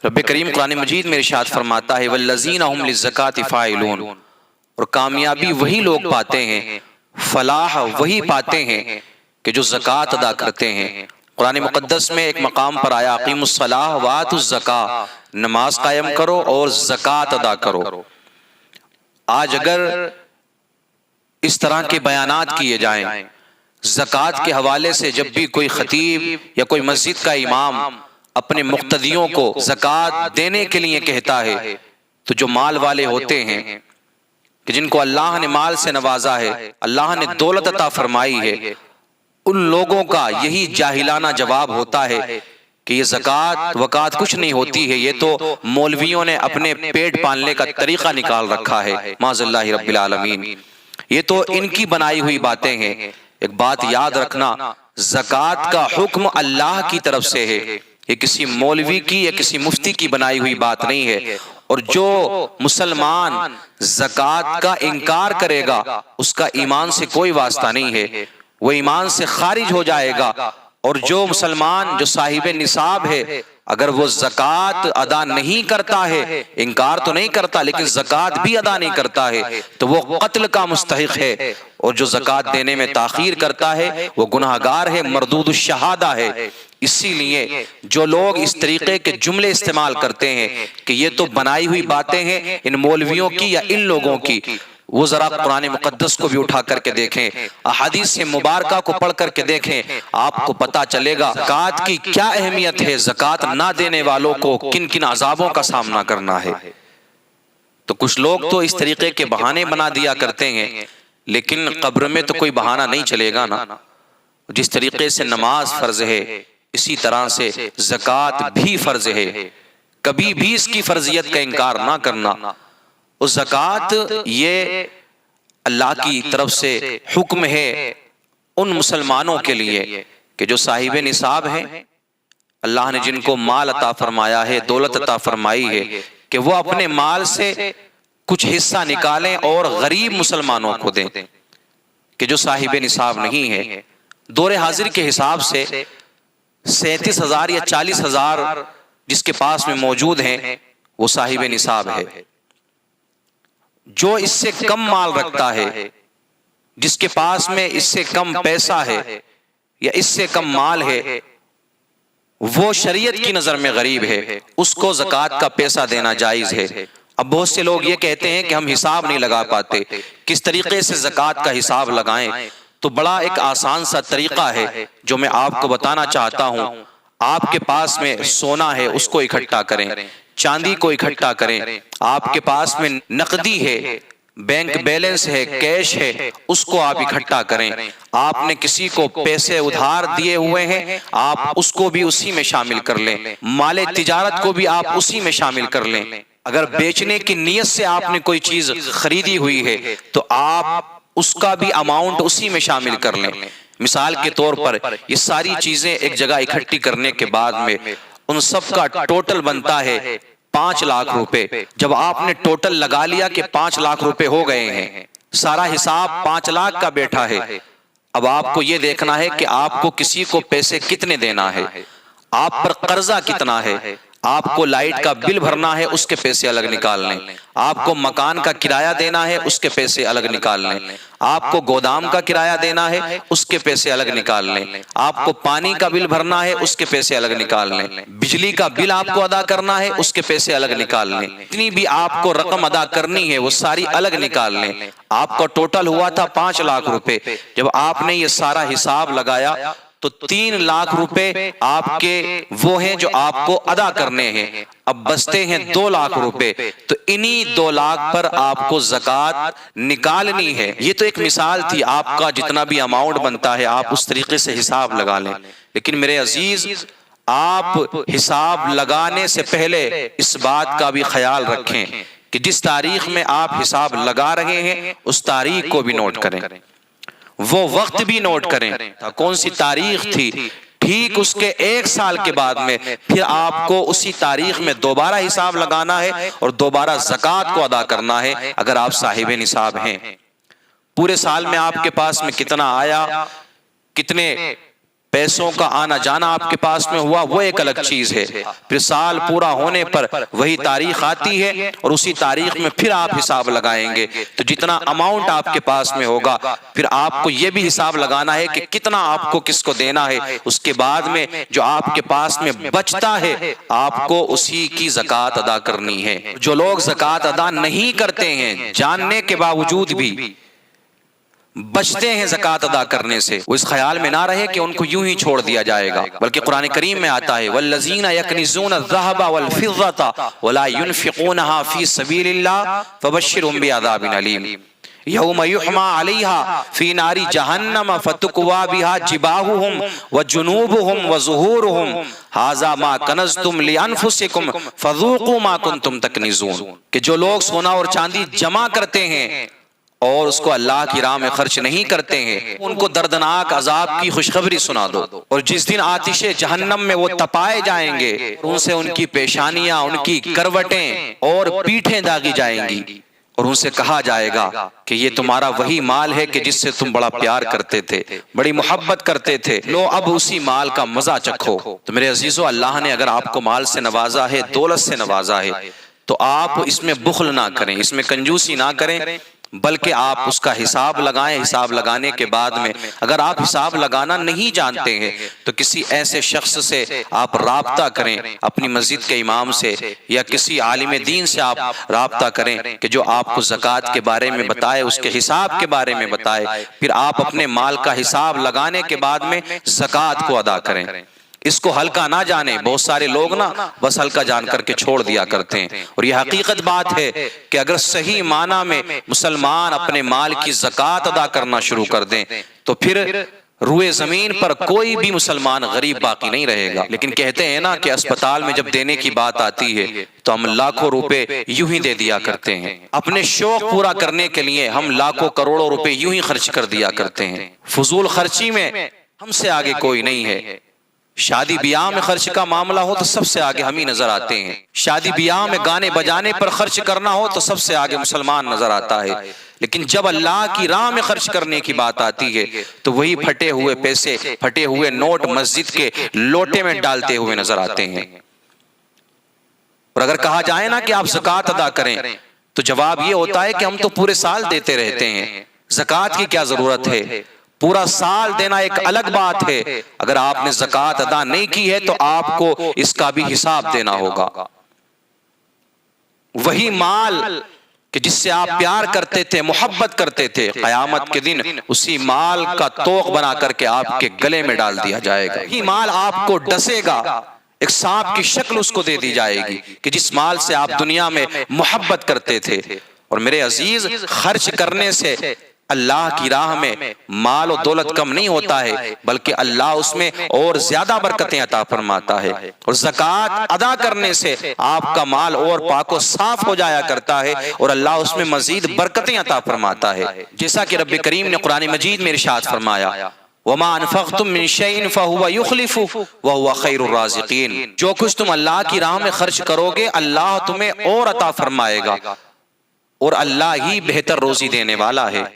رب کریم قرآن مجید میں ارشاد فرماتا ہے والذین هم للزکاۃ فاعلون، اور کامیابی وہی لوگ پاتے ہیں، فلاح وہی پاتے ہیں کہ جو زکوٰۃ ادا کرتے ہیں۔ قرآن مقدس میں ایک مقام پر آیا اقیموا الصلاۃ وآتوا الزکاۃ، نماز قائم کرو اور زکوٰۃ ادا کرو۔ آج اگر اس طرح کے بیانات کیے جائیں زکوٰۃ کے حوالے سے، جب بھی کوئی خطیب یا کوئی مسجد کا امام اپنے مقتدیوں کو زکوٰۃ دینے کے لیے کہتا ہے، تو جو مال والے ہوتے ہیں کہ جن کو اللہ نے مال سے نوازا ہے، اللہ نے دولت عطا فرمائی ہے، ان لوگوں کا یہی جاہلانہ جواب ہوتا ہے کہ یہ زکوٰۃ وکات کچھ نہیں ہوتی ہے، یہ تو مولویوں نے اپنے پیٹ پالنے کا طریقہ نکال رکھا ہے، معاذ اللہ رب العالمین، یہ تو ان کی بنائی ہوئی باتیں ہیں۔ ایک بات یاد رکھنا، زکوٰۃ کا حکم اللہ کی طرف سے ہے، یہ کسی مولوی کی یا کسی مفتی کی بنائی ہوئی بات نہیں ہے۔ اور جو مسلمان زکوٰۃ کا انکار کرے گا اس کا ایمان سے کوئی واسطہ نہیں ہے، وہ ایمان سے خارج ہو جائے گا۔ اور جو مسلمان جو صاحب نصاب ہے، اگر وہ زکوٰۃ ادا نہیں کرتا ہے، انکار تو نہیں کرتا لیکن زکوٰۃ بھی ادا نہیں کرتا ہے، تو وہ قتل کا مستحق ہے، اور جو زکوٰۃ دینے میں تاخیر کرتا ہے وہ گناہگار ہے، مردود الشہادہ ہے۔ اسی لیے جو لوگ اس طریقے کے جملے استعمال کرتے ہیں کہ یہ تو بنائی ہوئی باتیں ہیں ان مولویوں کی یا ان لوگوں کی، وہ ذرا قرآن مقدس کو بھی اٹھا کر کے دیکھیں، احادیث مبارکہ کو پڑھ کر کے دیکھیں، آپ کو پتا چلے گا زکوٰۃ کی کیا اہمیت ہے، زکوٰۃ نہ دینے والوں کو کن کن عذابوں کا سامنا کرنا ہے۔ تو کچھ لوگ تو اس طریقے کے بہانے بنا دیا کرتے ہیں، لیکن قبر میں تو کوئی بہانہ نہیں چلے گا نا۔ جس طریقے سے نماز فرض ہے اسی طرح سے زکوٰۃ بھی فرض ہے، کبھی بھی اس کی فرضیت کا انکار نہ کرنا۔ اور زکوٰۃ یہ اللہ کی طرف سے حکم ہے ان مسلمانوں کے لیے کہ جو صاحب نصاب ہیں، اللہ نے جن کو مال عطا فرمایا ہے، دولت عطا فرمائی ہے، کہ وہ اپنے مال سے کچھ حصہ نکالیں اور غریب مسلمانوں کو دیں، کہ جو صاحب نصاب نہیں ہے۔ دور حاضر کے حساب سے 37,000 یا 40,000 جس کے پاس میں موجود ہیں وہ صاحب نصاب ہے۔ جو اس سے کم مال رکھتا ہے، جس کے پاس میں اس سے کم پیسہ ہے یا اس سے کم مال ہے، وہ شریعت کی نظر میں غریب ہے، اس کو زکوٰۃ کا پیسہ دینا جائز ہے۔ اب بہت سے لوگ یہ کہتے ہیں کہ ہم حساب نہیں لگا پاتے، کس طریقے سے زکوٰۃ کا حساب لگائیں؟ تو بڑا ایک آسان سا طریقہ ہے جو میں آپ کو بتانا چاہتا ہوں۔ آپ کے پاس میں سونا ہے اس کو اکٹھا کریں، چاندی کو اکٹھا کریں، آپ کے پاس میں نقدی ہے، بینک بیلنس ہے، کیش ہے، اس کو آپ اکٹھا کریں۔ آپ نے کسی کو پیسے ادھار دیے ہوئے ہیں، آپ اس کو بھی اسی میں شامل کر لیں، مال تجارت کو بھی آپ اسی میں شامل کر لیں۔ اگر بیچنے کی نیت سے آپ نے کوئی چیز خریدی ہوئی ہے تو آپ اس کا بھی اماؤنٹ اسی میں شامل کر لیں۔ مثال کے طور پر یہ ساری چیزیں ایک جگہ اکٹھی کرنے کے بعد میں ان سب کا ٹوٹل بنتا ہے 5 لاکھ روپے۔ جب آپ نے ٹوٹل لگا لیا کہ 5 لاکھ روپے ہو گئے ہیں، سارا حساب 5 لاکھ کا بیٹھا ہے، اب آپ کو یہ دیکھنا ہے کہ آپ کو کسی کو پیسے کتنے دینا ہے، آپ پر قرضہ کتنا ہے، آپ کو لائٹ کا بل بھرنا ہے اس کے پیسے الگ نکال لیں، آپ کو مکان کا کرایہ دینا ہے اس کے پیسے الگ نکال لیں، آپ کو گودام کا کرایہ دینا ہے اس کے پیسے الگ نکال لیں، آپ کو پانی کا بل بھرنا ہے اس کے پیسے الگ نکال لیں، بجلی کا بل آپ کو ادا کرنا ہے اس کے پیسے الگ نکال لیں، اتنی بھی آپ کو رقم ادا کرنی ہے وہ ساری الگ نکال لیں۔ آپ کا ٹوٹل ہوا تھا 5 لاکھ روپے، جب آپ نے یہ سارا حساب لگایا تو 3 لاکھ روپے آپ کے وہ ہیں جو آپ کو ادا کرنے ہیں، اب بچتے ہیں 2 لاکھ روپے، تو انہی 2 لاکھ پر آپ کو زکوٰۃ نکالنی ہے۔ یہ تو ایک مثال تھی، آپ کا جتنا بھی اماؤنٹ بنتا ہے آپ اس طریقے سے حساب لگا لیں، لیکن میرے عزیز آپ حساب لگانے سے پہلے اس بات کا بھی خیال رکھیں کہ جس تاریخ میں آپ حساب لگا رہے ہیں اس تاریخ کو بھی نوٹ کریں، وہ وقت بھی نوٹ کریں، کون سی تاریخ تھی، ٹھیک اس کے 1 سال کے بعد میں پھر آپ کو اسی تاریخ میں دوبارہ حساب لگانا ہے اور دوبارہ زکوٰۃ کو ادا کرنا ہے اگر آپ صاحب نصاب ہیں۔ پورے سال میں آپ کے پاس میں کتنا آیا، کتنے پیسوں کا آنا جانا آپ کے پاس میں ہوا وہ ایک الگ چیز ہے، پھر سال پورا ہونے پر وہی تاریخ آتی ہے اور اسی تاریخ میں پھر آپ حساب لگائیں گے، تو جتنا اماؤنٹ آپ کے پاس میں ہوگا پھر آپ کو یہ بھی حساب لگانا ہے کہ کتنا آپ کو کس کو دینا ہے، اس کے بعد میں جو آپ کے پاس میں بچتا ہے آپ کو اسی کی زکوٰۃ ادا کرنی ہے۔ جو لوگ زکوٰۃ ادا نہیں کرتے ہیں جاننے کے باوجود بھی بچتے ہیں زکوٰۃ ادا کرنے سے، وہ اس خیال میں نہ رہے کہ ان کو یوں ہی چھوڑ دیا جائے گا، بلکہ قرآن کریم میں آتا ہے وَالَّذِينَ يَكْنِزُونَ الذَّهَبَ وَالْفِضَّةَ وَلَا يُنْفِقُونَهَا فِي سَبِيلِ اللَّهِ فَبَشِّرْهُم بِعَذَابٍ أَلِيمٍ يَوْمَ يُحْمَى عَلَيْهَا فِي نَارِ جَهَنَّمَ فَتُكْوَى بِهَا جِبَاهُهُمْ وَجُنُوبُهُمْ وَظُهُورُهُمْ هَذَا مَا كَنَزْتُمْ لِأَنفُسِكُمْ فَذُوقُوا مَا كُنتُمْ تَكْنِزُونَ کہ جو لوگ سونا اور چاندی جمع کرتے ہیں اور اس کو اللہ کی راہ میں خرچ نہیں کرتے ہیں، ان کو دردناک عذاب کی خوشخبری سنا دو، اور جس دن آتش جہنم میں وہ تپائے جائیں گے ان سے ان کی پیشانیاں، ان کی کروٹیں اور پیٹھیں داغی جائیں گی، اور ان سے کہا جائے گا کہ یہ تمہارا وہی مال ہے کہ جس سے تم بڑا پیار کرتے تھے، بڑی محبت کرتے تھے، لو اب اسی مال کا مزہ چکھو۔ تو میرے عزیزو، اللہ نے اگر آپ کو مال سے نوازا ہے، دولت سے نوازا ہے، تو آپ اس میں بخل نہ کریں، اس میں کنجوسی نہ کریں، بلکہ آپ اس کا حساب لگائیں۔ حساب لگانے کے بعد میں اگر آپ حساب لگانا نہیں جانتے ہیں تو کسی ایسے شخص سے آپ رابطہ کریں، اپنی مسجد کے امام سے یا کسی عالم دین سے آپ رابطہ کریں کہ جو آپ کو زکوٰۃ کے بارے میں بتائے، اس کے حساب کے بارے میں بتائے، پھر آپ اپنے مال کا حساب لگانے کے بعد میں زکوٰۃ کو ادا کریں۔ اس کو ہلکا نہ جانیں، بہت سارے لوگ نا بس ہلکا جان کر کے چھوڑ دیا کرتے ہیں، اور یہ حقیقت بات ہے کہ اگر صحیح معنی میں مسلمان اپنے مال کی زکوٰۃ ادا کرنا شروع کر دیں تو پھر روئے زمین پر کوئی بھی مسلمان غریب باقی نہیں رہے گا۔ لیکن کہتے ہیں نا کہ اسپتال میں جب دینے کی بات آتی ہے تو ہم لاکھوں روپے یوں ہی دے دیا کرتے ہیں، اپنے شوق پورا کرنے کے لیے ہم لاکھوں کروڑوں روپے یوں ہی خرچ کر دیا کرتے ہیں۔ فضول خرچی میں ہم سے آگے کوئی نہیں ہے۔ شادی بیاہ میں خرچ کا معاملہ ہو تو سب سے آگے ہم ہی نظر آتے ہیں، شادی بیاہ میں گانے بجانے پر خرچ کرنا ہو تو سب سے آگے مسلمان نظر آتا ہے، لیکن جب اللہ کی راہ میں خرچ کرنے کی بات آتی ہے تو وہی پھٹے ہوئے پیسے، پھٹے ہوئے نوٹ مسجد کے لوٹے میں ڈالتے ہوئے نظر آتے ہیں۔ اور اگر کہا جائے نا کہ آپ زکوٰۃ ادا کریں تو جواب یہ ہوتا ہے کہ ہم تو پورے سال دیتے رہتے ہیں، زکوٰۃ کی کیا ضرورت ہے؟ پورا سال دینا ایک الگ بات ہے، اگر آپ نے زکوٰۃ ادا نہیں کی ہے تو آپ کو اس کا بھی حساب دینا ہوگا۔ وہی مال کہ جس سے آپ پیار کرتے تھے، محبت کرتے تھے، قیامت کے دن اسی مال کا توق بنا کر کے آپ کے گلے میں ڈال دیا جائے گا۔ وہی مال آپ کو ڈسے گا، ایک سانپ کی شکل اس کو دے دی جائے گی کہ جس مال سے آپ دنیا میں محبت کرتے تھے۔ اور میرے عزیز، خرچ کرنے سے اللہ کی راہ میں مال و دولت کم نہیں ہوتا ہے، بلکہ اللہ اس میں اور زیادہ برکتیں عطا فرماتا ہے، اور زکوٰۃ ادا کرنے سے آپ کا مال اور پاک و صاف ہو جایا کرتا ہے اور اللہ اس میں مزید برکتیں عطا فرماتا ہے، جیسا کہ رب کریم نے قرآن مجید میں ارشاد فرمایا وَمَا أَنفَقْتُم مِّن شَيْءٍ فَهُوَ يُخْلِفُهُ وَهُوَ خَيْرُ الرَّازِقِينَ۔ جو کچھ تم اللہ کی راہ میں خرچ کرو گے اللہ تمہیں اور عطا فرمائے گا، اور اللہ ہی بہتر روزی دینے والا ہے۔